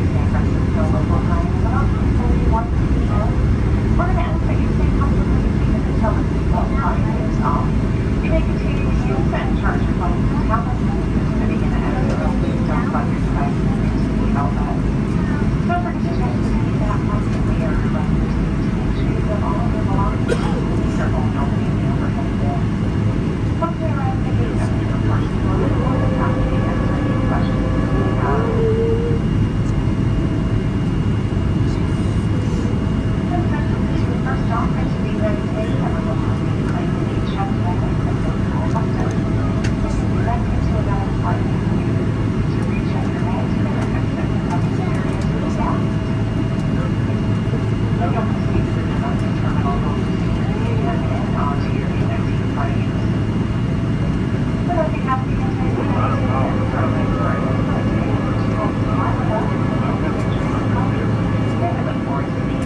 San Francisco local time is about 3:41 p.m. We're going to ask that you stay comfortably seated until the seatbelt sign is off. You may continue to use and charge your phones and tablets to begin an exit. Please don't plug your devices into the seatbelt belt. Don't forget to check the seat back pocket in the area left your seat to make sure you have all of your belongings. Be careful when opening the overhead bin. Once we arrive at the gate of the airport, we'll be more than happy to answer any questions you may have. First stop is the United States Chemical Company claim to be checked by the customs. This is connected to a valid flight to recheck your bags and exit the customs area to the south. Then you'll proceed to the customs terminal for security and onto your connecting flight. But on behalf of the entire United States, we look forward to